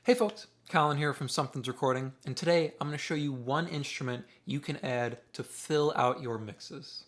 Hey folks, Colin here from Sumthins Recording, and today I'm going to show you one instrument you can add to fill out your mixes.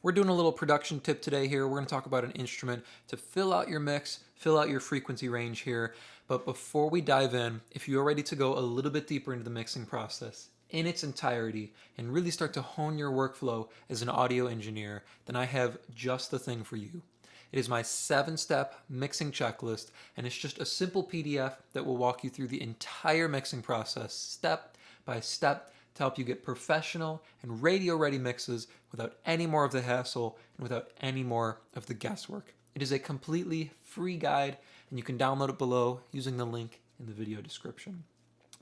We're doing a little production tip today here. We're going to talk about an instrument to fill out your mix, fill out your frequency range here. But before we dive in, if you are ready to go a little bit deeper into the mixing process in its entirety and really start to hone your workflow as an audio engineer, then I have just the thing for you. It is my 7-step mixing checklist, and it's just a simple PDF that will walk you through the entire mixing process step by step to help you get professional and radio-ready mixes without any more of the hassle and without any more of the guesswork. It is a completely free guide, and you can download it below using the link in the video description.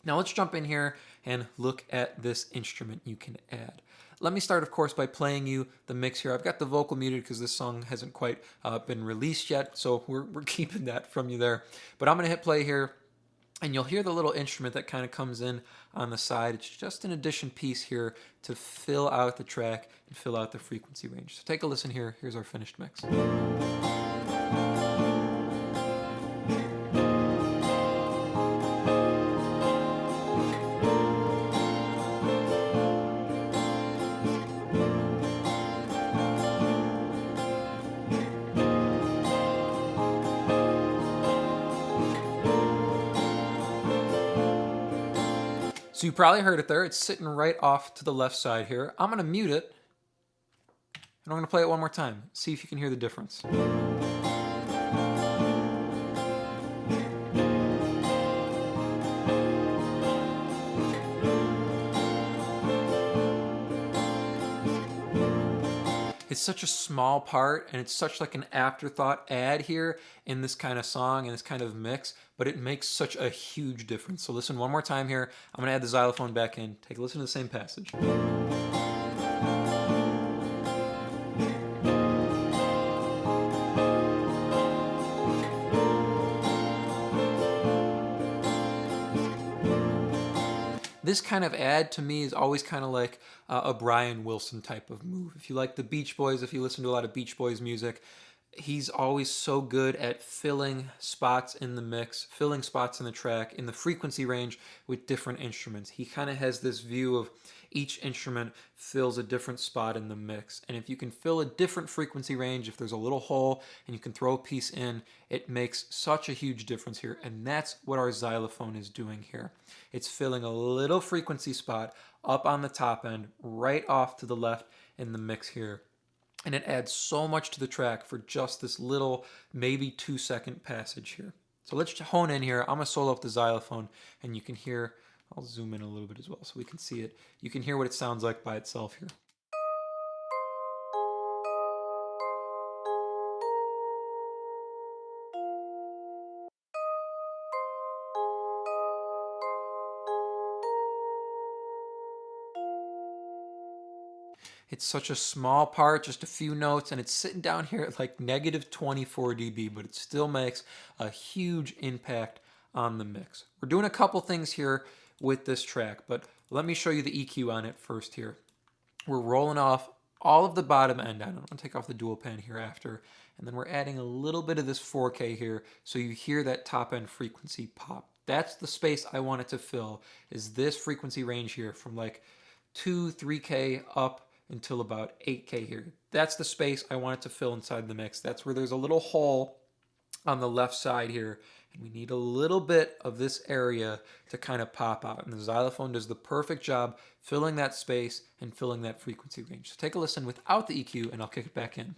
Now let's jump in here and look at this instrument you can add. Let me start, of course, by playing you the mix here. I've got the vocal muted because this song hasn't quite been released yet, so we're keeping that from you there. But I'm going to hit play here, and you'll hear the little instrument that kind of comes in on the side. It's just an addition piece here to fill out the track and fill out the frequency range. So take a listen here. Here's our finished mix. So you probably heard it there. It's sitting right off to the left side here. I'm going to mute it, and I'm going to play it one more time. See if you can hear the difference. It's such a small part, and it's such like an afterthought add here in this kind of song and this kind of mix, but it makes such a huge difference. So listen one more time here. I'm going to add the xylophone back in. Take a listen to the same passage. This kind of ad to me is always kind of like a Brian Wilson type of move. If you like the Beach Boys, if you listen to a lot of Beach Boys music, he's always so good at filling spots in the mix, filling spots in the track, in the frequency range with different instruments. He kind of has this view of each instrument fills a different spot in the mix. And if you can fill a different frequency range, if there's a little hole and you can throw a piece in, it makes such a huge difference here. And that's what our xylophone is doing here. It's filling a little frequency spot up on the top end, right off to the left in the mix here. And it adds so much to the track for just this little, maybe 2-second passage here. So let's hone in here. I'm going to solo up the xylophone, and you can hear, I'll zoom in a little bit as well so we can see it. You can hear what it sounds like by itself here. It's such a small part, just a few notes, and it's sitting down here at like negative 24 dB, but it still makes a huge impact on the mix. We're doing a couple things here with this track, but let me show you the EQ on it first here. We're rolling off all of the bottom end. I'm going to take off the dual pan here after, and then we're adding a little bit of this 4K here so you hear that top end frequency pop. That's the space I want it to fill, is this frequency range here from like 3K up until about 8K here. That's the space I want it to fill inside the mix. That's where there's a little hole on the left side here, and we need a little bit of this area to kind of pop out. And the xylophone does the perfect job filling that space and filling that frequency range. So take a listen without the EQ, and I'll kick it back in.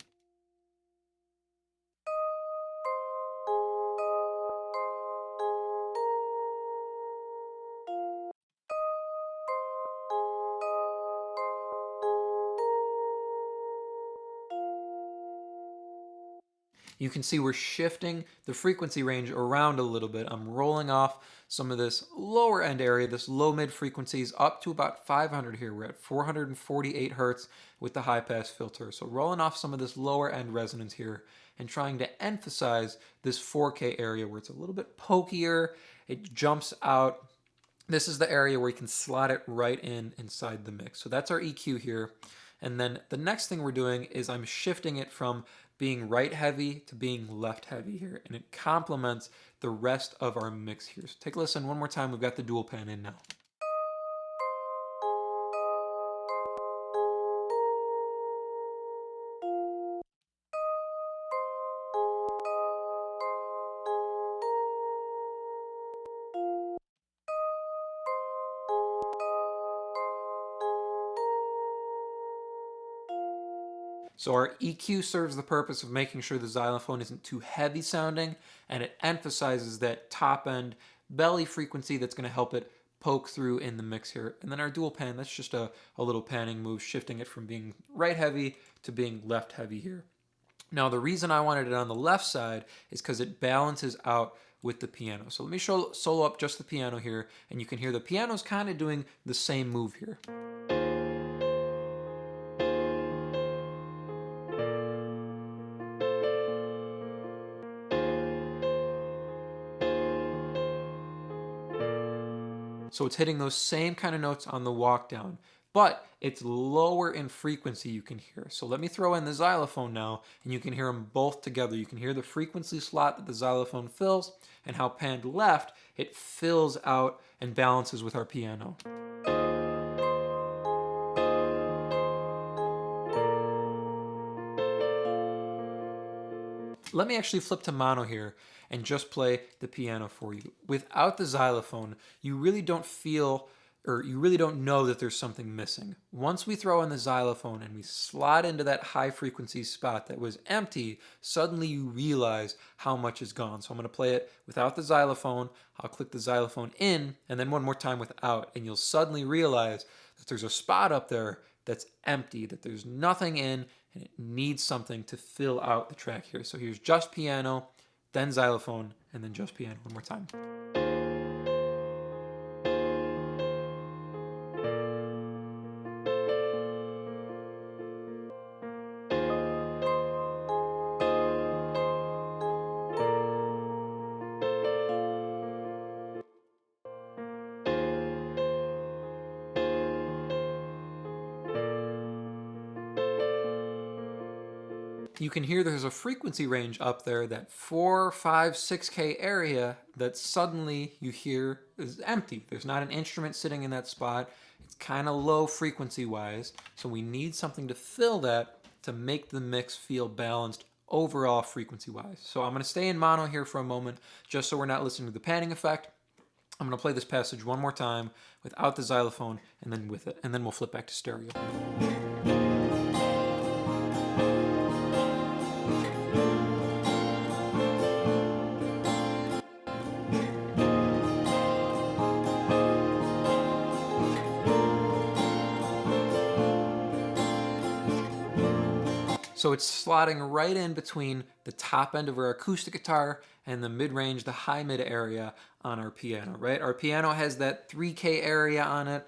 You can see we're shifting the frequency range around a little bit. I'm rolling off some of this lower end area, this low mid frequencies up to about 500 here. We're at 448 hertz with the high pass filter. So rolling off some of this lower end resonance here and trying to emphasize this 4K area where it's a little bit pokier. It jumps out. This is the area where you can slot it right in inside the mix. So that's our EQ here. And then the next thing we're doing is I'm shifting it from being right heavy to being left heavy here, and it complements the rest of our mix here. So take a listen one more time. We've got the dual pan in now. So our EQ serves the purpose of making sure the xylophone isn't too heavy sounding, and it emphasizes that top end belly frequency that's going to help it poke through in the mix here. And then our dual pan, that's just a little panning move, shifting it from being right heavy to being left heavy here. Now the reason I wanted it on the left side is because it balances out with the piano. So let me solo up just the piano here, and you can hear the piano's kind of doing the same move here. So it's hitting those same kind of notes on the walk down, but it's lower in frequency, you can hear. So let me throw in the xylophone now, and you can hear them both together. You can hear the frequency slot that the xylophone fills, and how panned left, it fills out and balances with our piano. Let me actually flip to mono here and just play the piano for you. Without the xylophone, you really don't feel, or you really don't know that there's something missing. Once we throw in the xylophone and we slot into that high frequency spot that was empty, suddenly you realize how much is gone. So I'm going to play it without the xylophone. I'll click the xylophone in, and then one more time without, and you'll suddenly realize that there's a spot up there that's empty, that there's nothing in, and it needs something to fill out the track here. So here's just piano, then xylophone, and then just piano one more time. You can hear there's a frequency range up there, that 4, 5, 6K area, that suddenly you hear is empty. There's not an instrument sitting in that spot. It's kind of low frequency wise. So we need something to fill that to make the mix feel balanced overall frequency wise. So I'm going to stay in mono here for a moment, just so we're not listening to the panning effect. I'm going to play this passage one more time without the xylophone and then with it, and then we'll flip back to stereo. So it's slotting right in between the top end of our acoustic guitar and the mid-range, the high-mid area on our piano, right? Our piano has that 3K area on it,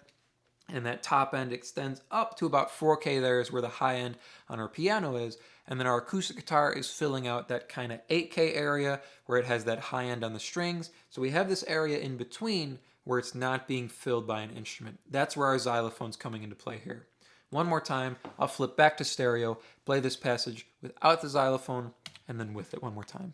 and that top end extends up to about 4K. There is where the high end on our piano is. And then our acoustic guitar is filling out that kind of 8K area where it has that high end on the strings. So we have this area in between where it's not being filled by an instrument. That's where our xylophone's coming into play here. One more time, I'll flip back to stereo, play this passage without the xylophone, and then with it one more time.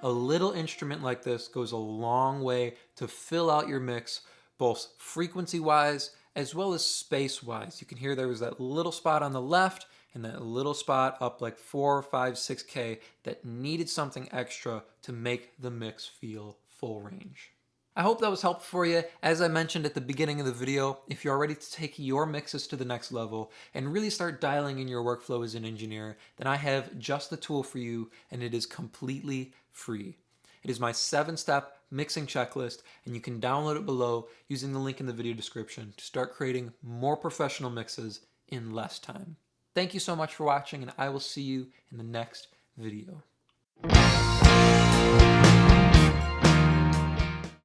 A little instrument like this goes a long way to fill out your mix, both frequency-wise as well as space-wise. You can hear there was that little spot on the left and that little spot up like 4, 5, 6K that needed something extra to make the mix feel full range. I hope that was helpful for you. As I mentioned at the beginning of the video, if you're ready to take your mixes to the next level and really start dialing in your workflow as an engineer, then I have just the tool for you, and it is completely free. It is my 7-step mixing checklist, and you can download it below using the link in the video description to start creating more professional mixes in less time. Thank you so much for watching, and I will see you in the next video.